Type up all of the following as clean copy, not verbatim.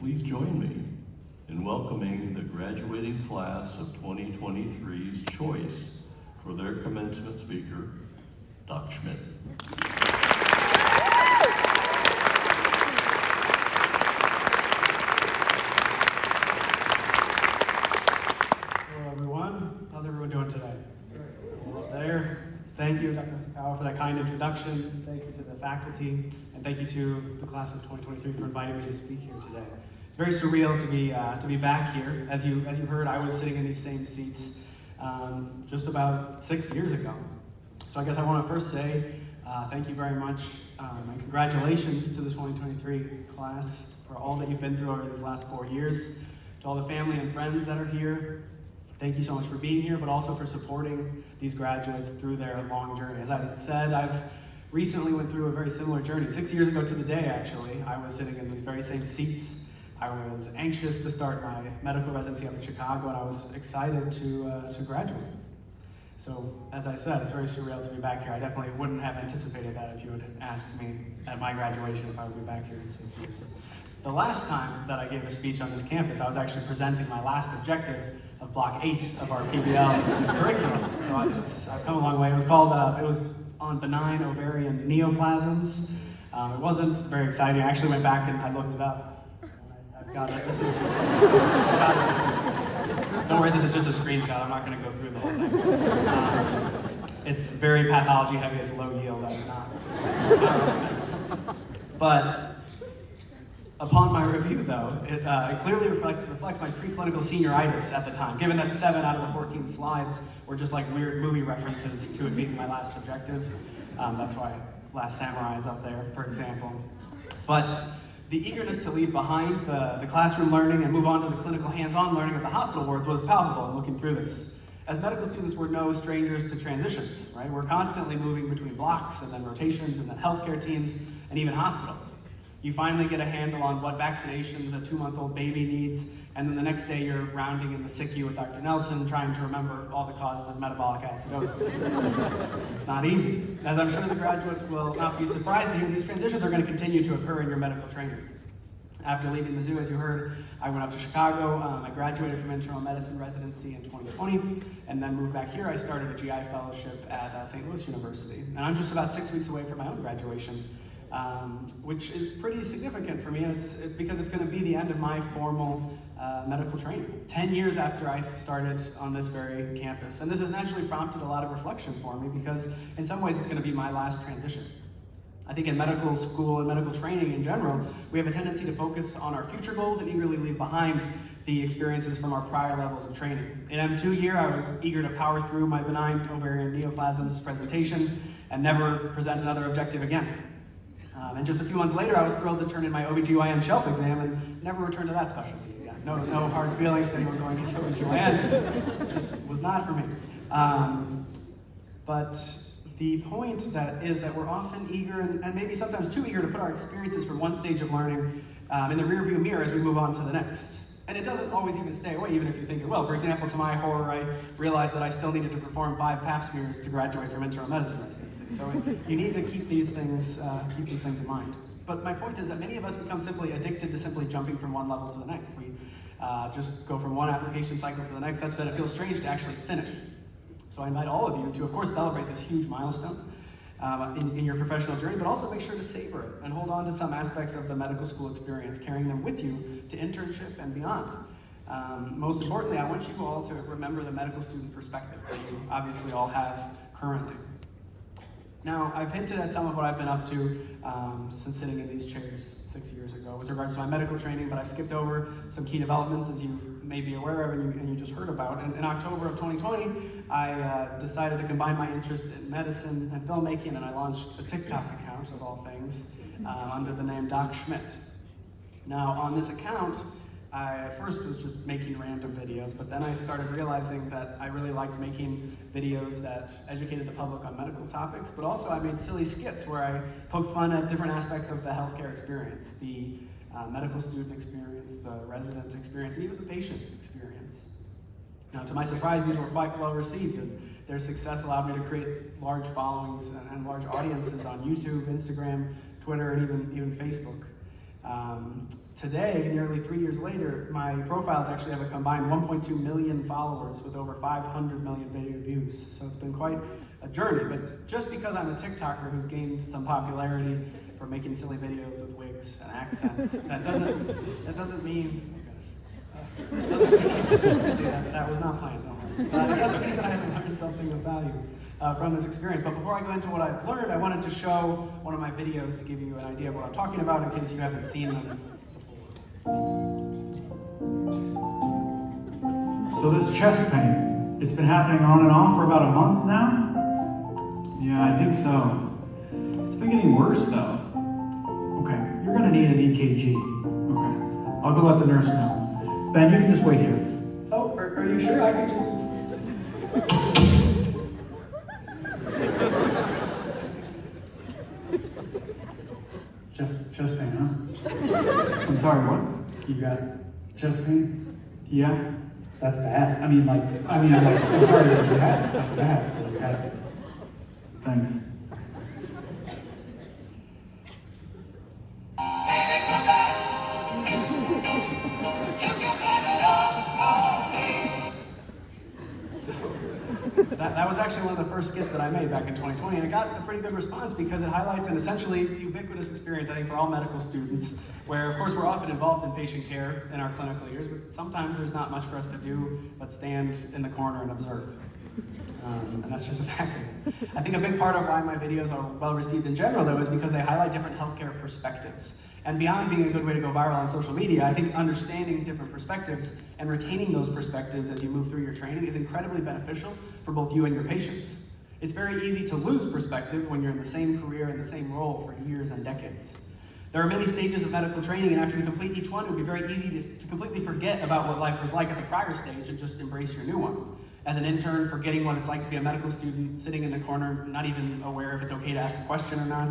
Please join me in welcoming the graduating class of 2023's choice for their commencement speaker, Dr. Schmidt. Hello everyone, how's everyone doing today? Up there. Thank you, Dr. Powell, for that kind introduction. Thank you to the faculty, and thank you to the class of 2023 for inviting me to speak here today. It's very surreal to be back here. As you heard, I was sitting in these same seats just about 6 years ago. So I guess I want to first say thank you very much and congratulations to the 2023 class for all that you've been through over these last 4 years. To all the family and friends that are here, thank you so much for being here, but also for supporting these graduates through their long journey. As I said, I've recently went through a very similar journey. 6 years ago to the day, actually, I was sitting in these very same seats. I was anxious to start my medical residency up in Chicago, and I was excited to graduate. So, as I said, it's very surreal to be back here. I definitely wouldn't have anticipated that if you had asked me at my graduation if I would be back here in 6 years. The last time that I gave a speech on this campus, I was actually presenting my last objective of Block 8 of our PBL curriculum. So I've come a long way. It was called, it was on benign ovarian neoplasms. It wasn't very exciting. I actually went back and I looked it up. I've got it. This is don't worry, this is just a screenshot. I'm not going to go through the whole thing. It's very pathology heavy. It's low yield. I do not. But upon my review, though, it clearly reflects my preclinical senioritis at the time, given that 7 out of the 14 slides were just like weird movie references to it being my last objective. That's why Last Samurai is up there, for example. But the eagerness to leave behind the classroom learning and move on to the clinical hands-on learning of the hospital wards was palpable in looking through this. As medical students, we're no strangers to transitions, right? We're constantly moving between blocks and then rotations and then healthcare teams and even hospitals. You finally get a handle on what vaccinations a 2-month-old baby needs, and then the next day you're rounding in the SICU with Dr. Nelson, trying to remember all the causes of metabolic acidosis. It's not easy. As I'm sure the graduates will not be surprised to hear, these transitions are going to continue to occur in your medical training. After leaving Mizzou, as you heard, I went up to Chicago. I graduated from internal medicine residency in 2020, and then moved back here. I started a GI fellowship at St. Louis University, and I'm just about 6 weeks away from my own graduation. Which is pretty significant for me, and it's because it's going to be the end of my formal medical training. 10 years after I started on this very campus. And this has naturally prompted a lot of reflection for me because in some ways it's going to be my last transition. I think in medical school and medical training in general, we have a tendency to focus on our future goals and eagerly leave behind the experiences from our prior levels of training. In M2 year, I was eager to power through my benign ovarian neoplasms presentation and never present another objective again. And just a few months later, I was thrilled to turn in my OBGYN shelf exam and never return to that specialty again. No hard feelings to anyone going into OBGYN. It just was not for me. But the point that we're often eager and maybe sometimes too eager to put our experiences from one stage of learning in the rearview mirror as we move on to the next. And it doesn't always even stay away, even if you think it will. For example, to my horror, I realized that I still needed to perform 5 pap smears to graduate from internal medicine residency. So you need to keep these things in mind. But my point is that many of us become simply addicted to simply jumping from one level to the next. We just go from one application cycle to the next, such that it feels strange to actually finish. So I invite all of you to, of course, celebrate this huge milestone in your professional journey, but also make sure to savor it and hold on to some aspects of the medical school experience, carrying them with you to internship and beyond. Most importantly, I want you all to remember the medical student perspective that you obviously all have currently. Now, I've hinted at some of what I've been up to since sitting in these chairs 6 years ago with regards to my medical training, but I've skipped over some key developments, as you may be aware of and you just heard about. In October of 2020, I decided to combine my interests in medicine and filmmaking, and I launched a TikTok account, of all things, under the name Doc Schmidt. Now, on this account, I at first was just making random videos, but then I started realizing that I really liked making videos that educated the public on medical topics, but also I made silly skits where I poked fun at different aspects of the healthcare experience, the medical student experience, the resident experience, and even the patient experience. Now, to my surprise, these were quite well received, and their success allowed me to create large followings and large audiences on YouTube, Instagram, Twitter, and even Facebook. Today, nearly 3 years later, my profiles actually have a combined 1.2 million followers with over 500 million video views. So it's been quite a journey, but just because I'm a TikToker who's gained some popularity for making silly videos with wigs and accents, that doesn't mean, see, that was not planned, don't worry. It doesn't mean that I haven't learned something of value from this experience. But before I go into what I've learned, I wanted to show one of my videos to give you an idea of what I'm talking about in case you haven't seen them. So this chest pain, it's been happening on and off for about a month now? Yeah, I think so. It's been getting worse though. Okay, you're gonna need an EKG. Okay, I'll go let the nurse know. Ben, you can just wait here. Oh, are you sure I could just... Chest pain, huh? I'm sorry, what? You got chest pain? Yeah? That's bad. I'm sorry that you had it. That's bad that you had it. Thanks. That was actually one of the first skits that I made back in 2020, and it got a pretty good response because it highlights an essentially ubiquitous experience, I think, for all medical students, where, of course, we're often involved in patient care in our clinical years, but sometimes there's not much for us to do but stand in the corner and observe. And that's just a fact of it. I think a big part of why my videos are well received in general, though, is because they highlight different healthcare perspectives. And beyond being a good way to go viral on social media, I think understanding different perspectives and retaining those perspectives as you move through your training is incredibly beneficial for both you and your patients. It's very easy to lose perspective when you're in the same career and the same role for years and decades. There are many stages of medical training, and after you complete each one, it would be very easy to completely forget about what life was like at the prior stage and just embrace your new one. As an intern, forgetting what it's like to be a medical student, sitting in the corner, not even aware if it's okay to ask a question or not.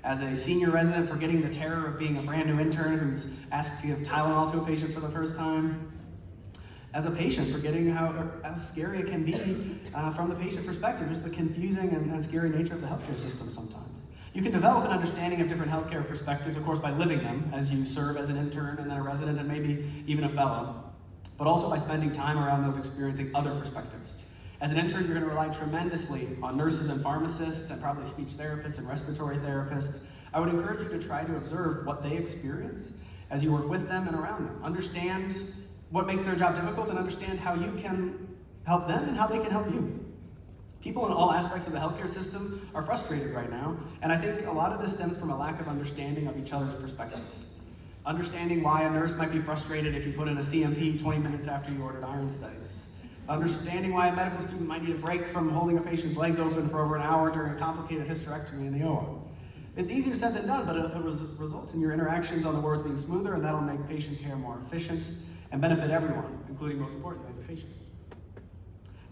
As a senior resident, forgetting the terror of being a brand new intern who's asked to give Tylenol to a patient for the first time. As a patient, forgetting how scary it can be from the patient perspective, just the confusing and scary nature of the healthcare system sometimes. You can develop an understanding of different healthcare perspectives, of course, by living them as you serve as an intern and then a resident and maybe even a fellow, but also by spending time around those experiencing other perspectives. As an intern, you're going to rely tremendously on nurses and pharmacists and probably speech therapists and respiratory therapists. I would encourage you to try to observe what they experience as you work with them and around them. Understand what makes their job difficult and understand how you can help them and how they can help you. People in all aspects of the healthcare system are frustrated right now, and I think a lot of this stems from a lack of understanding of each other's perspectives. Understanding why a nurse might be frustrated if you put in a CMP 20 minutes after you ordered iron studies. Understanding why a medical student might need a break from holding a patient's legs open for over an hour during a complicated hysterectomy in the OR. It's easier said than done, but it will result in your interactions on the wards being smoother, and that'll make patient care more efficient and benefit everyone, including, most importantly, the patient.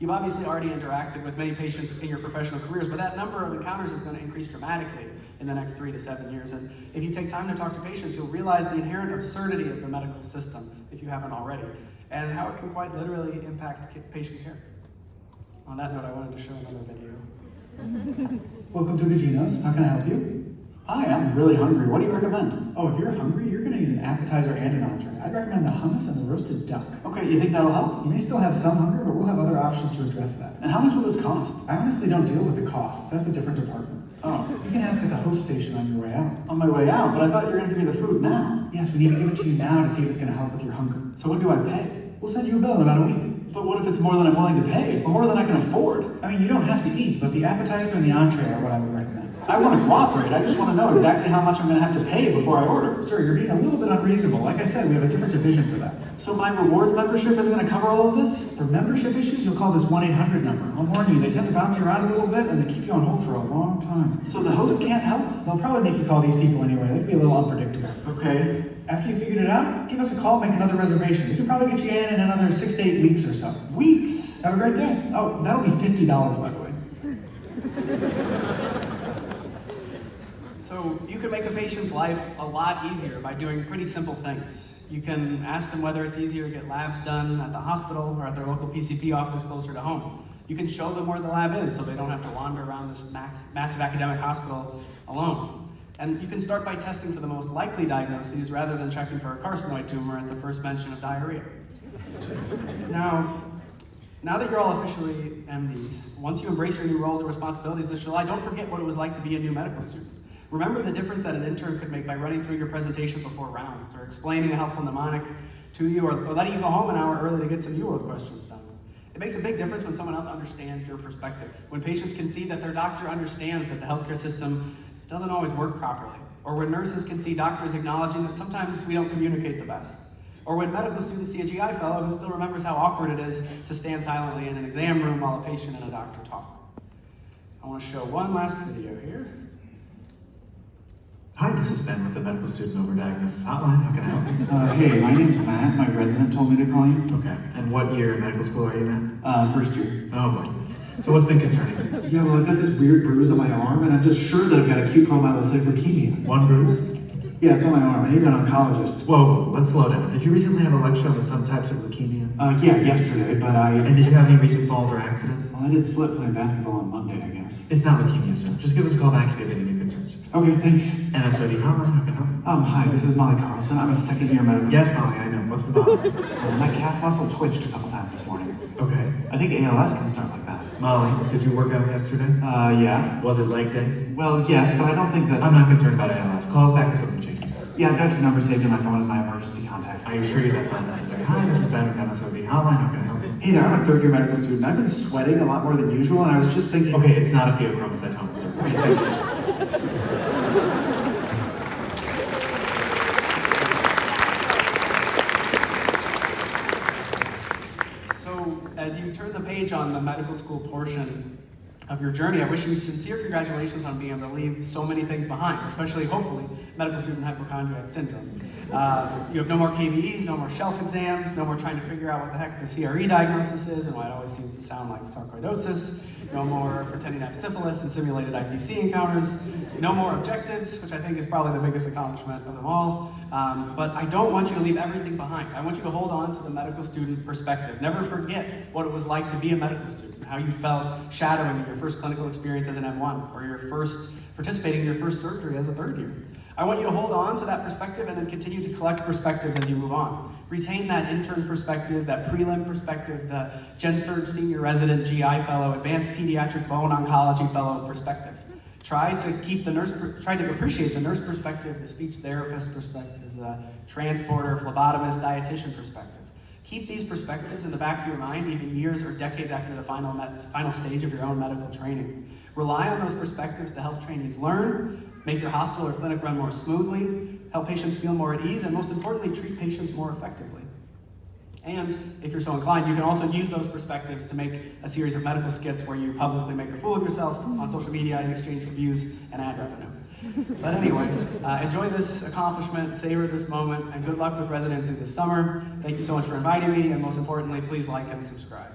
You've obviously already interacted with many patients in your professional careers, but that number of encounters is going to increase dramatically in the next 3 to 7 years. And if you take time to talk to patients, you'll realize the inherent absurdity of the medical system, if you haven't already, and how it can quite literally impact patient care. On that note, I wanted to show another video. Welcome to Gugino's. How can I help you? Hi, I'm really hungry. What do you recommend? Oh, if you're hungry, you're gonna need an appetizer and an entree. I'd recommend the hummus and the roasted duck. Okay, you think that'll help? You may still have some hunger, but we'll have other options to address that. And how much will this cost? I honestly don't deal with the cost. That's a different department. Oh, you can ask at the host station on your way out. On my way out? But I thought you were gonna give me the food now. Yes, we need to give it to you now to see if it's gonna help with your hunger. So when do I pay? We'll send you a bill in about a week. But what if it's more than I'm willing to pay, or more than I can afford? I mean, you don't have to eat, but the appetizer and the entree are what I would recommend. I want to cooperate. I just want to know exactly how much I'm going to have to pay before I order. Sir, you're being a little bit unreasonable. Like I said, we have a different division for that. So my rewards membership isn't going to cover all of this? For membership issues, you'll call this 1-800 number. I'll warn you, they tend to bounce you around a little bit and they keep you on hold for a long time. So the host can't help? They'll probably make you call these people anyway. They can be a little unpredictable. Okay. After you figured it out, give us a call, make another reservation. We can probably get you in another 6 to 8 weeks or so. Weeks? Have a great day. Oh, that'll be $50, by the way. So you can make a patient's life a lot easier by doing pretty simple things. You can ask them whether it's easier to get labs done at the hospital or at their local PCP office closer to home. You can show them where the lab is so they don't have to wander around this massive academic hospital alone. And you can start by testing for the most likely diagnoses rather than checking for a carcinoid tumor at the first mention of diarrhea. Now that you're all officially MDs, once you embrace your new roles and responsibilities this July, don't forget what it was like to be a new medical student. Remember the difference that an intern could make by running through your presentation before rounds, or explaining a helpful mnemonic to you, or letting you go home an hour early to get some UWorld questions done. It makes a big difference when someone else understands your perspective, when patients can see that their doctor understands that the healthcare system doesn't always work properly, or when nurses can see doctors acknowledging that sometimes we don't communicate the best. Or when medical students see a GI fellow who still remembers how awkward it is to stand silently in an exam room while a patient and a doctor talk. I want to show one last video here. Hi, this is Ben with the Medical Student Overdiagnosis Hotline. How can I help you? Hey, my name's Matt. My resident told me to call you. Okay. And what year of medical school are you in? First year. Oh boy. So what's been concerning you? Yeah, well, I've got this weird bruise on my arm, and I'm just sure that I've got acute promyelocytic leukemia. One bruise? Yeah, it's on my arm. I need an oncologist. Whoa, let's slow down. Did you recently have a lecture on the subtypes of leukemia? Yeah, yesterday, but And did you have any recent falls or accidents? Well, I did slip playing basketball on Monday, I guess. It's not leukemia, sir. Just give us a call back if you have any new concerns. Okay, thanks. MSOD Hotline, how can I help you? Hi, this is Molly Carlson. I'm a second-year medical... Yes, Molly, I know. What's been bothering you? My calf muscle twitched a couple times this morning. Okay. I think ALS can start like that. Molly, did you work out yesterday? Yeah. Was it leg day? Well, yes, but I don't think that... I'm not concerned about ALS. Call us back if something changes. Yeah, I've got your number saved in my phone as my emergency contact. I assure you that's not necessary. Hi, this is Ben with MSOD Hotline. How can I help you? Hey there, I'm a third-year medical student. I've been sweating a lot more than usual, and I was just thinking... Okay, it's not a pheochromocytoma, sir. Okay, thanks. So, as you turn the page on the medical school portion of your journey, I wish you sincere congratulations on being able to leave so many things behind, especially, hopefully, medical student hypochondriac syndrome. You have no more KVEs, no more shelf exams, no more trying to figure out what the heck the CRE diagnosis is and why it always seems to sound like sarcoidosis, no more pretending to have syphilis and simulated IPC encounters, no more objectives, which I think is probably the biggest accomplishment of them all. But I don't want you to leave everything behind. I want you to hold on to the medical student perspective. Never forget what it was like to be a medical student, how you felt shadowing in your first clinical experience as an M1, or your first participating in your first surgery as a third year. I want you to hold on to that perspective and then continue to collect perspectives as you move on. Retain that intern perspective, that prelim perspective, the Gen Surg senior resident GI fellow, advanced pediatric bone oncology fellow perspective. Try to appreciate the nurse perspective, the speech therapist perspective, the transporter, phlebotomist, dietitian perspective. Keep these perspectives in the back of your mind even years or decades after the final stage of your own medical training. Rely on those perspectives to help trainees learn, make your hospital or clinic run more smoothly, help patients feel more at ease, and most importantly, treat patients more effectively. And if you're so inclined, you can also use those perspectives to make a series of medical skits where you publicly make a fool of yourself on social media in exchange for views and ad revenue. But anyway, enjoy this accomplishment, savor this moment, and good luck with residency this summer. Thank you so much for inviting me, and most importantly, please like and subscribe.